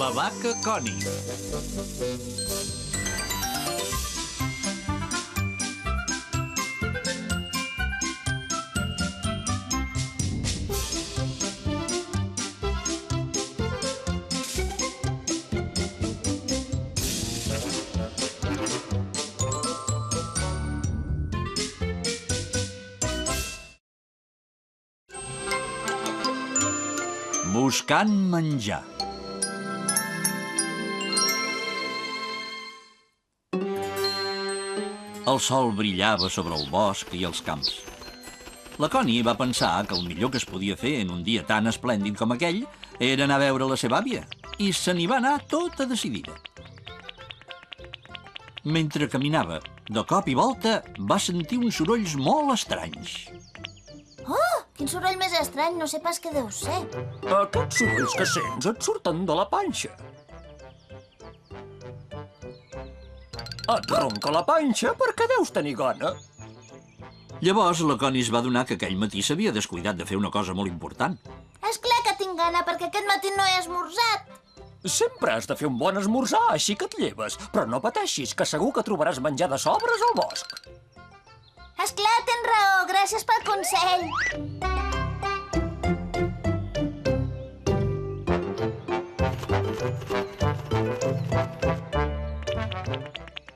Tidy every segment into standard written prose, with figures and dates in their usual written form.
La vaca Connie. Buscant menjar. El sol brillava sobre el bosc i els camps. La Connie va pensar que el millor que es podia fer en un dia tan esplèndid com aquell era anar a veure la seva àvia, i se n'hi va anar tota decidida. Mentre caminava, de cop i volta va sentir uns sorolls molt estranys. Oh, quin soroll més estrany, no sé pas què deu ser. Aquests sorolls que sents et surten de la panxa. Et ronca la panxa perquè deus tenir gana. Llavors la Connie es va adonar que aquell matí s'havia descuidat de fer una cosa molt important. És clar que tinc gana, perquè aquest matí no he esmorzat. Sempre has de fer un bon esmorzar, així que et lleves. Però no pateixis, que segur que trobaràs menjar de sobres al bosc. És clar, tens raó, gràcies pel consell.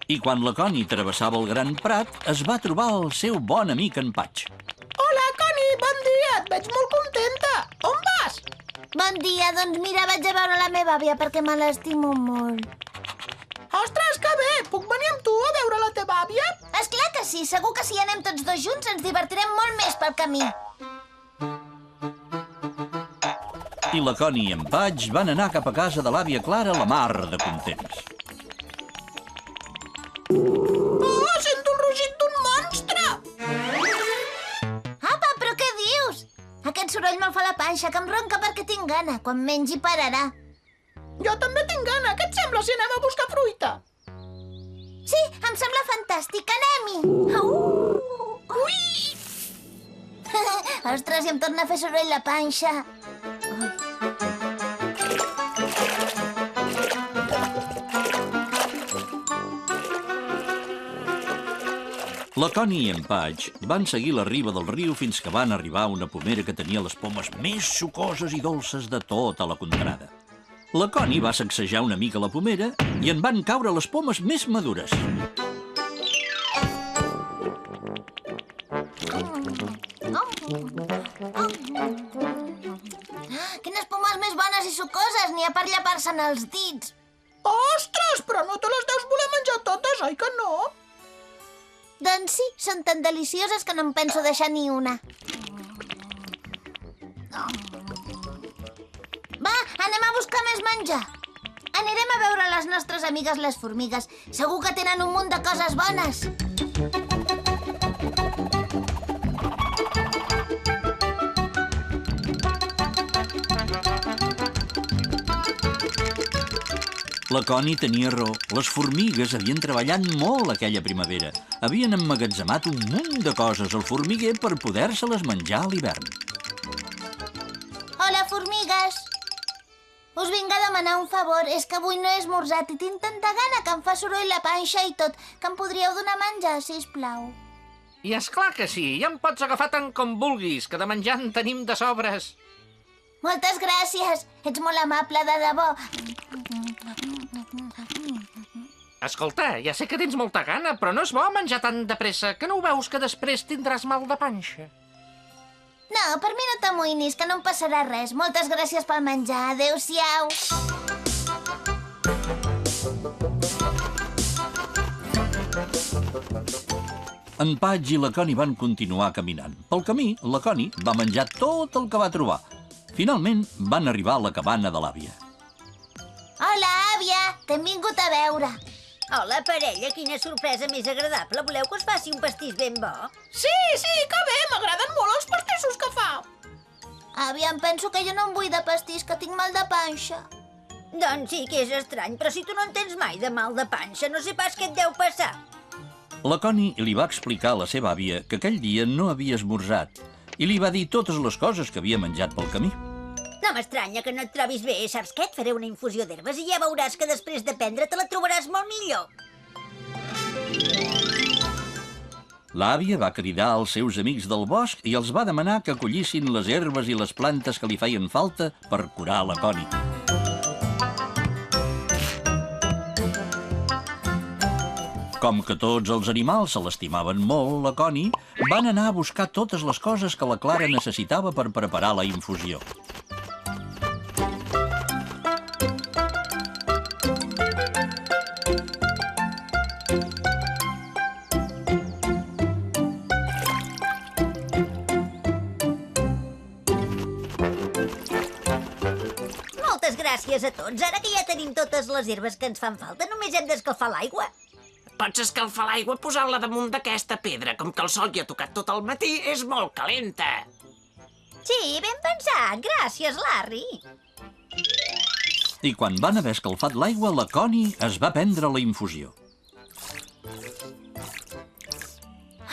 I quan la Connie travessava el gran prat, es va trobar el seu bon amic en Patch. Hola, Connie, bon dia, et veig molt contenta. On vas? Bon dia, doncs mira, vaig a veure la meva àvia perquè me l'estimo molt. Ostres, que bé! Puc venir amb tu a veure la teva àvia? És clar que sí, segur que si anem tots dos junts ens divertirem molt més pel camí. I la Connie i en Patch van anar cap a casa de l'àvia Clara la mar de contents. Oh, sento el rugit d'un monstre! Apa, però què dius? Aquest soroll me'l fa la panxa, que em ronca perquè tinc gana. Quan mengi pararà. Jo també tinc gana. Què et sembla si anem a buscar fruita? Sí, em sembla fantàstic. Anem-hi! Ui! Ostres, i em torna a fer soroll la panxa. La Connie i en Patch van seguir la riba del riu fins que van arribar a una pomera que tenia les pomes més sucoses i dolces de tota la contrada. La Connie va sacsejar una mica la pomera i en van caure les pomes més madures. Quines pomes més bones i sucoses, n'hi ha per llepar-se'n els dits. Ostres, però no te les deus voler menjar totes, oi que no? Doncs sí, són tan delicioses que no em penso deixar ni una. Va, anem a buscar més menjar. Anirem a veure les nostres amigues les formigues. Segur que tenen un munt de coses bones. La Connie tenia raó. Les formigues havien treballat molt aquella primavera. Havien emmagatzemat un munt de coses al formiguer per poder-se-les menjar a l'hivern. Hola, formigues. Us vinc a demanar un favor. És que avui no he esmorzat i tinc tanta gana que em fa soroll la panxa i tot, que em podríeu donar menjar, sisplau. I és clar que sí, ja em pots agafar tant com vulguis, que de menjar en tenim de sobres. Moltes gràcies. Ets molt amable, de debò. Escolta, ja sé que tens molta gana, però no és bo menjar tan de pressa, que no ho veus que després tindràs mal de panxa? No, per mi no t'amoïnis, que no em passarà res. Moltes gràcies pel menjar. Adéu-siau. En Patch i la Connie van continuar caminant. Pel camí, la Connie va menjar tot el que va trobar. Finalment, van arribar a la cabana de l'àvia. Hola, àvia. T'hem vingut a veure. Hola, parella, quina sorpresa més agradable. Voleu que us faci un pastís ben bo? Sí, que bé, m'agraden molt els pastissos que fa. Àvia, em penso que jo no em vull de pastís, que tinc mal de panxa. Doncs sí que és estrany, però si tu no en tens mai de mal de panxa, no sé pas què et deu passar. La Connie li va explicar a la seva àvia que aquell dia no havia esmorzat i li va dir totes les coses que havia menjat pel camí. No m'estranya que no et trobis bé. Saps què? Et faré una infusió d'herbes i ja veuràs que després de prendre te la trobaràs molt millor. L'àvia va cridar als seus amics del bosc i els va demanar que collissin les herbes i les plantes que li feien falta per curar la Connie. Com que tots els animals se l'estimaven molt, la Connie van anar a buscar totes les coses que la Clara necessitava per preparar la infusió. Moltes gràcies a tots. Ara que ja tenim totes les herbes que ens fan falta, només hem d'escalfar l'aigua. Pots escalfar l'aigua posant-la damunt d'aquesta pedra. Com que el sol hi ha tocat tot el matí, és molt calenta. Sí, ben pensat. Gràcies, Larry. I quan van haver escalfat l'aigua, la Connie es va prendre la infusió.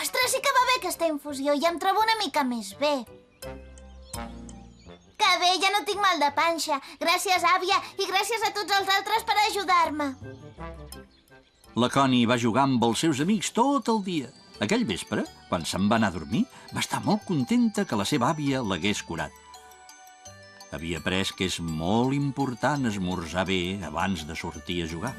Ostres, sí que va bé aquesta infusió. Ja em trobo una mica més bé. Que bé, ja no tinc mal de panxa. Gràcies, àvia, i gràcies a tots els altres per ajudar-me. La Connie va jugar amb els seus amics tot el dia. Aquell vespre, quan se'n va anar a dormir, va estar molt contenta que la seva àvia l'hagués curat. Havia après que és molt important esmorzar bé abans de sortir a jugar.